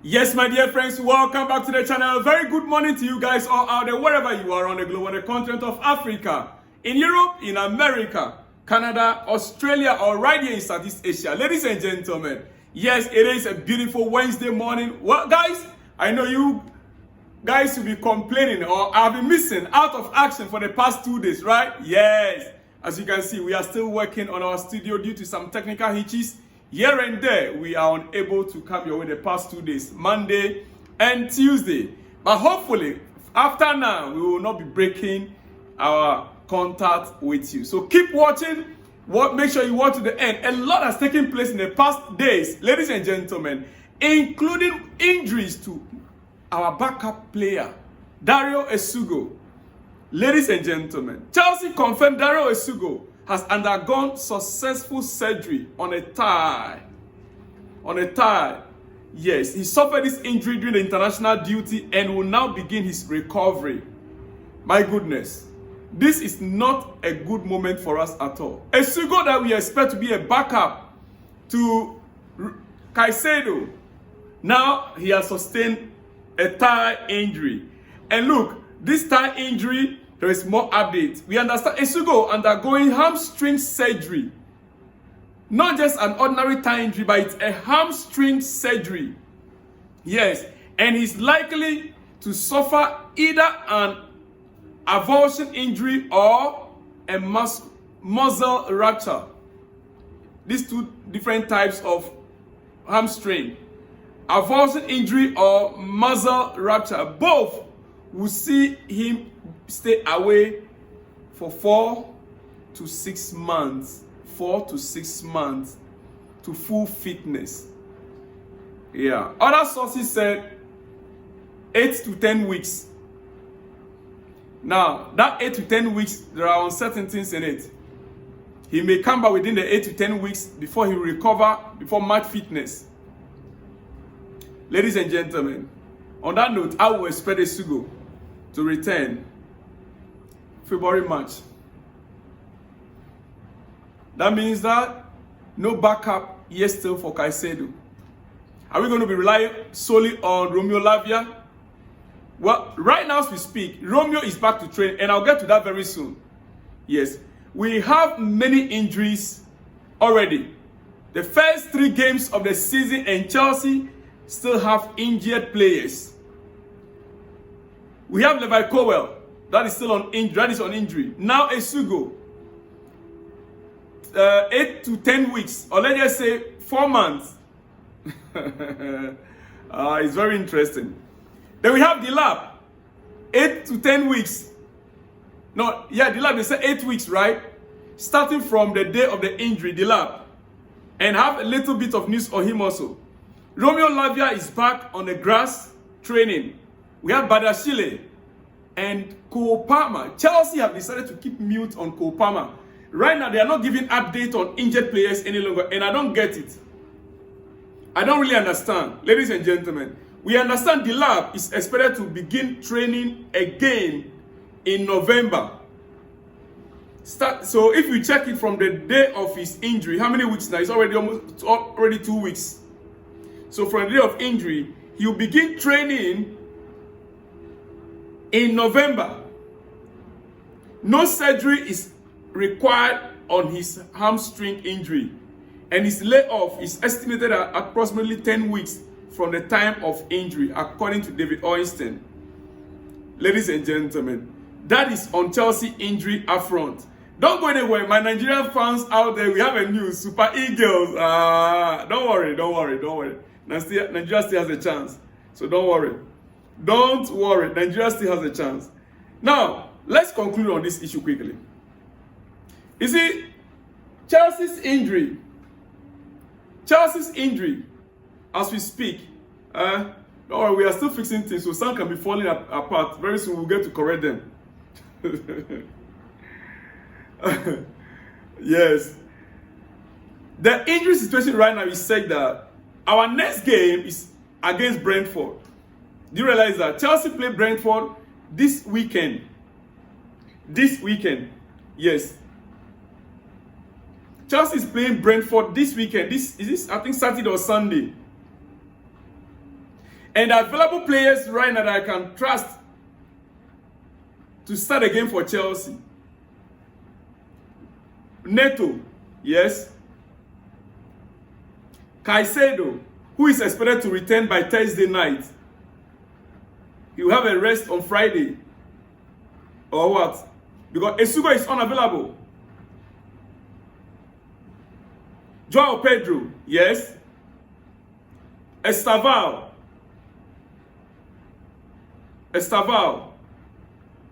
Yes, my dear friends, welcome back to the channel. Very good morning to you guys all out there, wherever you are on the globe, on the continent of Africa, in Europe, in America, Canada, Australia, or right here in Southeast Asia. Ladies and gentlemen, yes, it is a beautiful Wednesday morning. Well, guys, I know you guys will be complaining or have been missing out of action for the past 2 days, right? Yes. As you can see, we are still working on our studio due to some technical hitches. Here and there, we are unable to come your way the past 2 days, Monday and Tuesday. But hopefully, after now, we will not be breaking our contact with you. So keep watching. Make sure you watch to the end. A lot has taken place in the past days, ladies and gentlemen, including injuries to our backup player, Dario Essugo. Ladies and gentlemen, Chelsea confirmed Dario Essugo has undergone successful surgery on a thigh. Yes, he suffered this injury during the international duty and will now begin his recovery. My goodness, this is not a good moment for us at all. Essugo that we expect to be a backup to Caicedo, now he has sustained a thigh injury. And look, this thigh injury, there is more updates. We understand Essugo undergoing hamstring surgery. Not just an ordinary thigh injury, but it's a hamstring surgery. Yes, and he's likely to suffer either an avulsion injury or a muscle rupture. These two different types of hamstring. Avulsion injury or muscle rupture. Both will see him stay away for 4 to 6 months. 4 to 6 months to full fitness. Yeah. Other sources said 8 to 10 weeks. Now, that 8 to 10 weeks, there are uncertainties in it. He may come back within the 8 to 10 weeks before he will recover, before match fitness. Ladies and gentlemen, on that note, I will expect Essugo to return February, March. That means that no backup yet still for Caicedo. Are we going to be relying solely on Romeo Lavia? Well, right now as we speak, Romeo is back to train, and I'll get to that very soon. Yes, we have many injuries already. The first 3 games of the season, and Chelsea still have injured players. We have Levi Colwill, that is still on injury. That is on injury. Now Essugo, 8 to 10 weeks, or let's just say 4 months. It's very interesting. Then we have Delap, 8 to 10 weeks. No, yeah, Delap, they say 8 weeks, right? Starting from the day of the injury, Delap. And have a little bit of news on him also. Romeo Lavia is back on the grass training. We have Badashile and Cole Palmer. Chelsea have decided to keep mute on Cole Palmer. Right now, they are not giving update on injured players any longer, and I don't get it. I don't really understand. Ladies and gentlemen, we understand the lab is expected to begin training again in November. So if we check it from the day of his injury, how many weeks now? It's already 2 weeks. So from the day of injury, he will begin training in November. No surgery is required on his hamstring injury, and his layoff is estimated at approximately 10 weeks from the time of injury, according to David Oyston. Ladies and gentlemen, that is on Chelsea injury upfront. Don't go anywhere, my Nigerian fans out there. We have a new Super Eagles. Don't worry. Nigeria still has a chance, so don't worry. Nigeria still has a chance. Now, let's conclude on this issue quickly. You see, Chelsea's injury, as we speak, don't worry, we are still fixing things, so some can be falling apart. Very soon we'll get to correct them. Yes. The injury situation right now is such that our next game is against Brentford. Do you realize that Chelsea play Brentford this weekend? Yes. Chelsea is playing Brentford this weekend. This I think Saturday or Sunday. And the available players right now that I can trust to start a game for Chelsea. Neto, yes. Caicedo, who is expected to return by Thursday night. He will have a rest on Friday. Or what? Because Essugo is unavailable. Joao Pedro, yes. Estaval.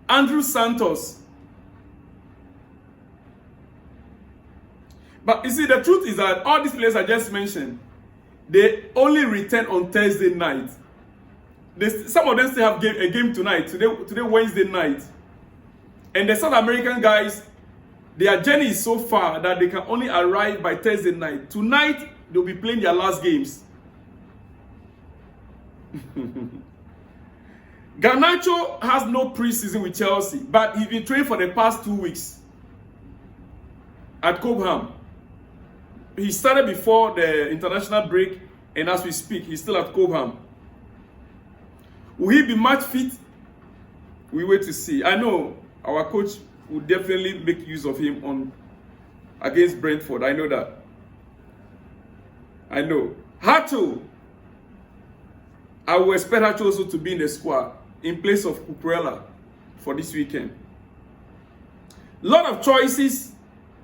Andrew Santos. But you see, the truth is that all these players I just mentioned, they only return on Thursday night. Some of them still have a game tonight, today Wednesday night. And the South American guys, their journey is so far that they can only arrive by Thursday night. Tonight, they'll be playing their last games. Garnacho has no preseason with Chelsea, but he's been training for the past 2 weeks at Cobham. He started before the international break, and as we speak, he's still at Cobham. Will he be match fit? We wait to see. I know our coach will definitely make use of him against Brentford. I know that. I know. Hato. I will expect Hato also to be in the squad in place of Cucurella for this weekend. Lot of choices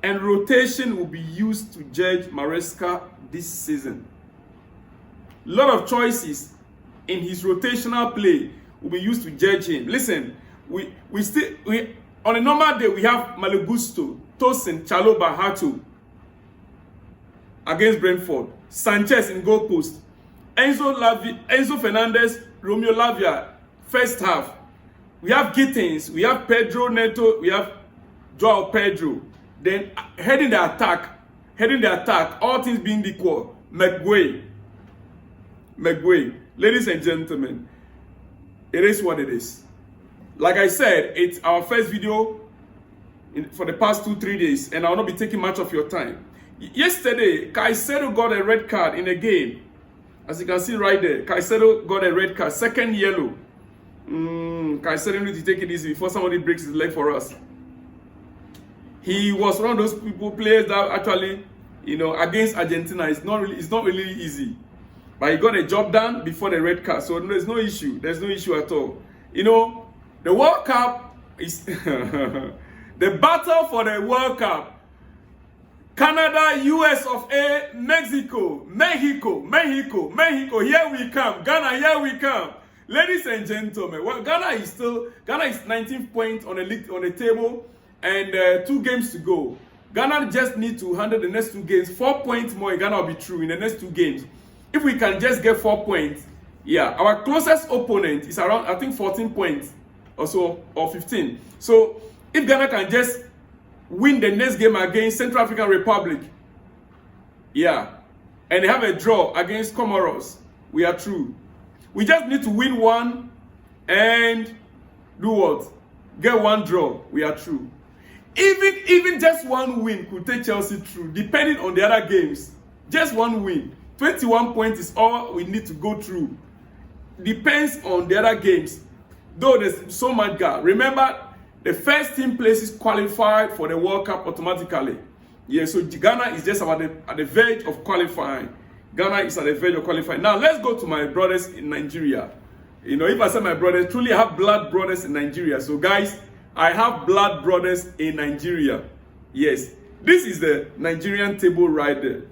and rotation will be used to judge Maresca this season. Lot of choices in his rotational play will be used to judge him. Listen, we on a normal day we have Malegusto, Tosin, Chaloba, Hato against Brentford, Sanchez in goal post, Enzo Fernandez, Romeo Lavia first half. We have Gittins, we have Pedro Neto, we have Joao Pedro. Then heading the attack, all things being equal, McGuay. Ladies and gentlemen, it is what it is. Like I said, it's our first video for the past 2-3 days, and I will not be taking much of your time. Yesterday, Caicedo got a red card in a game. As you can see right there, Caicedo got a red card, second yellow. Caicedo needs to take it easy before somebody breaks his leg for us. He was one of those players that actually, against Argentina, it's not really easy. But he got a job done before the red card, so there's no issue. There's no issue at all. The World Cup is the battle for the World Cup. Canada, US of A, Mexico. Here we come. Ghana, here we come. Ladies and gentlemen, well, Ghana is 19th point on the table, and 2 games to go. Ghana just need to handle the next 2 games. 4 points more, Ghana will be through in the next 2 games. If we can just get 4 points, yeah, our closest opponent is around, I think, 14 points or so, or 15. So if Ghana can just win the next game against Central African Republic, yeah, and they have a draw against Comoros, we are through. We just need to win one and do what? Get 1 draw, we are through. Even just 1 win could take Chelsea through, depending on the other games. Just 1 win. 21 points is all we need to go through. Depends on the other games. Though there's so much gap. Remember, the first team places qualified for the World Cup automatically. Yeah, so Ghana is just about at the verge of qualifying. Ghana is at the verge of qualifying. Now, let's go to my brothers in Nigeria. If I say my brothers, truly I have blood brothers in Nigeria. So, guys, I have blood brothers in Nigeria. Yes, this is the Nigerian table right there.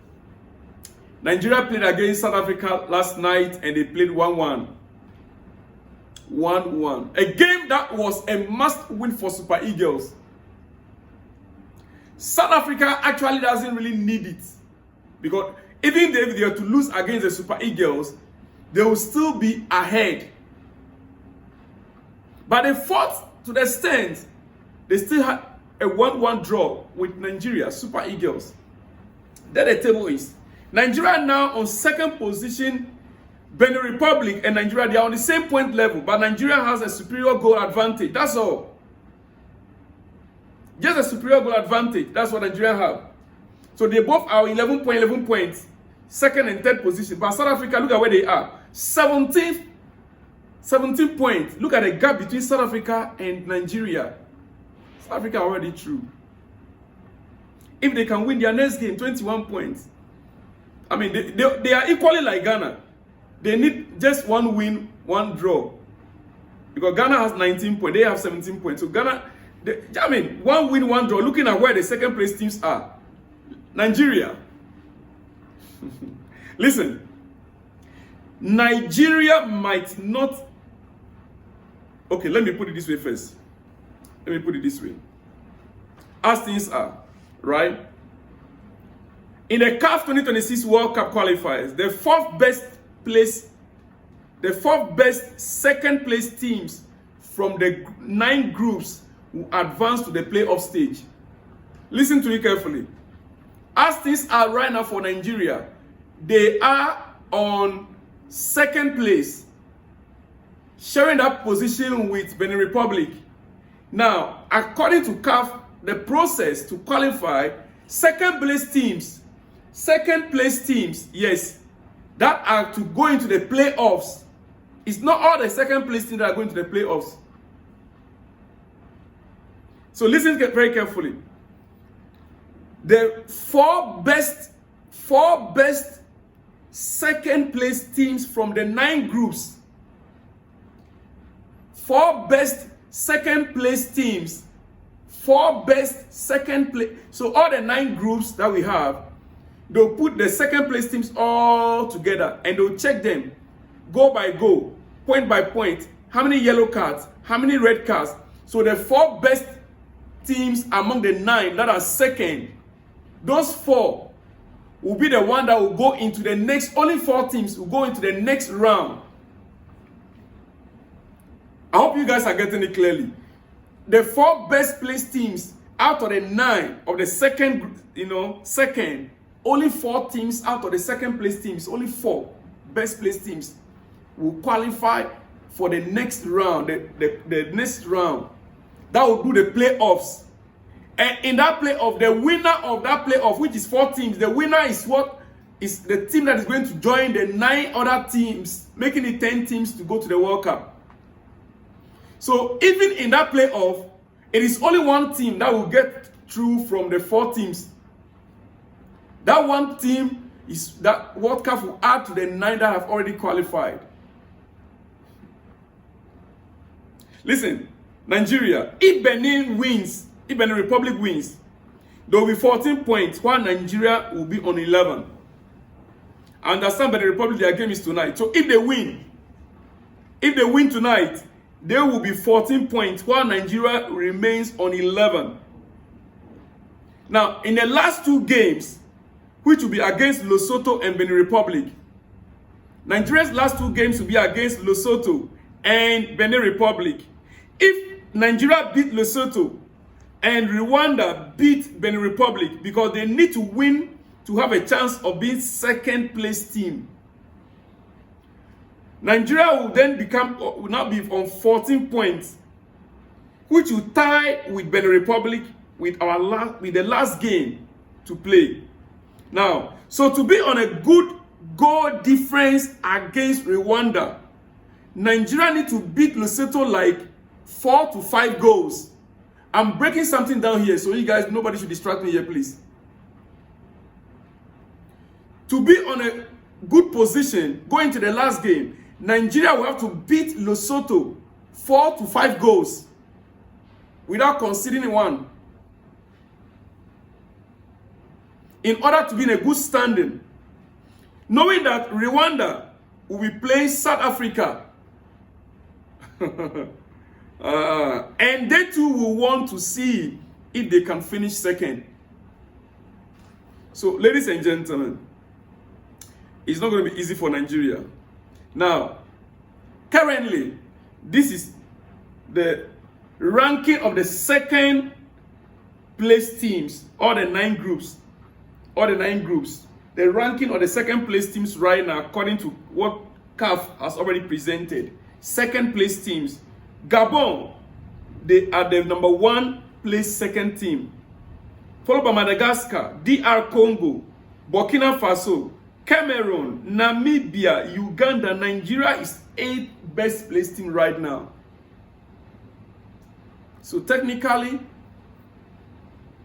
Nigeria played against South Africa last night, and they played 1-1. 1-1. A game that was a must-win for Super Eagles. South Africa actually doesn't really need it, because even if they are to lose against the Super Eagles, they will still be ahead. But they fought to the extent they still had a 1-1 draw with Nigeria, Super Eagles. There the table is. Nigeria now on 2nd position. Benin Republic and Nigeria, they are on the same point level, but Nigeria has a superior goal advantage. That's all. Just a superior goal advantage. That's what Nigeria have. So they both are 11 points, 2nd and 3rd position. But South Africa, look at where they are. 17th 17 points. Look at the gap between South Africa and Nigeria. South Africa already through. If they can win their next game, 21 points. I mean, they are equally like Ghana. They need just one win, one draw. Because Ghana has 19 points. They have 17 points. So Ghana, one win, one draw. Looking at where the second place teams are. Nigeria. Listen. Nigeria might not... Okay, let me put it this way first. Let me put it this way. As things are, right? In the CAF 2026 World Cup qualifiers, the fourth best second place teams from the 9 groups will advance to the playoff stage. Listen to it carefully. As things are right now for Nigeria, they are on second place, sharing that position with Benin Republic. Now, according to CAF, the process to qualify second place teams, yes, that are to go into the playoffs. It's not all the second place teams that are going to the playoffs. So listen very carefully. The four best second place teams from the 9 groups. 4 best second place teams. 4 best second place. So all the 9 groups that we have, they'll put the second place teams all together and they'll check them goal by goal, point by point. How many yellow cards? How many red cards? So the 4 best teams among the 9 that are second, those 4 will be the one that will go into the next. Only 4 teams will go into the next round. I hope you guys are getting it clearly. The 4 best placed teams out of the 9 of the second, second, only 4 teams out of the second place teams, only 4 best placed teams will qualify for the next round, the next round. That will do the playoffs. And in that playoff, the winner of that playoff, which is 4 teams, the winner is what is the team that is going to join the 9 other teams, making it 10 teams to go to the World Cup. So even in that playoff, it is only 1 team that will get through from the 4 teams. That 1 team is that World Cup will add to the 9 that have already qualified. Listen, Nigeria, if Benin wins, if Benin Republic wins, there will be 14 points, while Nigeria will be on 11. I understand Benin Republic, their game is tonight. So if they win tonight, there will be 14 points, while Nigeria remains on 11. Now, in the last 2 games, which will be against Lesotho and Benin Republic, Nigeria's last 2 games will be against Lesotho and Benin Republic. If Nigeria beat Lesotho and Rwanda beat Benin Republic, because they need to win to have a chance of being second place team, Nigeria will then will now be on 14 points, which will tie with Benin Republic with the last game to play. Now, so to be on a good goal difference against Rwanda, Nigeria need to beat Lesotho like 4 to 5 goals. I'm breaking something down here, so you guys, nobody should distract me here, please. To be on a good position going to the last game, Nigeria will have to beat Lesotho 4 to 5 goals without conceding 1. In order to be in a good standing, knowing that Rwanda will be playing South Africa, and they too will want to see if they can finish second. So, ladies and gentlemen, it's not going to be easy for Nigeria. Now, currently, this is the ranking of the second place teams, all the 9 groups. The ranking of the second place teams right now, according to what CAF has already presented. Second place teams. Gabon, they are the number 1 place second team. Followed by Madagascar, DR Congo, Burkina Faso, Cameroon, Namibia, Uganda. Nigeria is 8th best placed team right now. So technically,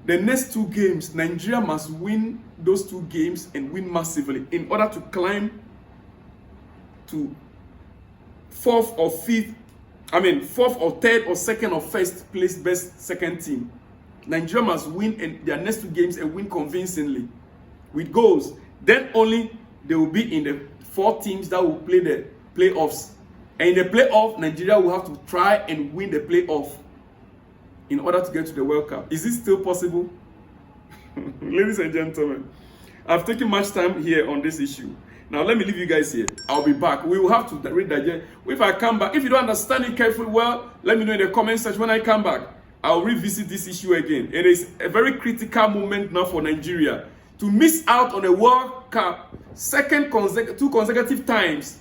the next 2 games, Nigeria must win those 2 games and win massively in order to climb to 4th or 3rd or 2nd or 1st place best second team. Nigeria must win in their next 2 games and win convincingly with goals. Then only they will be in the 4 teams that will play the playoffs. And in the playoff, Nigeria will have to try and win the playoff in order to get to the World Cup. Is it still possible? Ladies and gentlemen, I've taken much time here on this issue. Now let me leave you guys here. I'll be back. We will have to read that. If I come back, if you don't understand it carefully well, let me know in the comment section. When I come back, I'll revisit this issue again. It is a very critical moment now for Nigeria to miss out on a World Cup 2 consecutive times.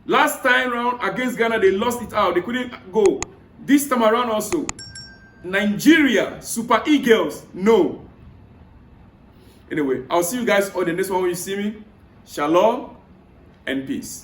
Last time round against Ghana, they lost it out. They couldn't go. This time around also, Nigeria, Super Eagles, no. Anyway, I'll see you guys on the next one when you see me. Shalom and peace.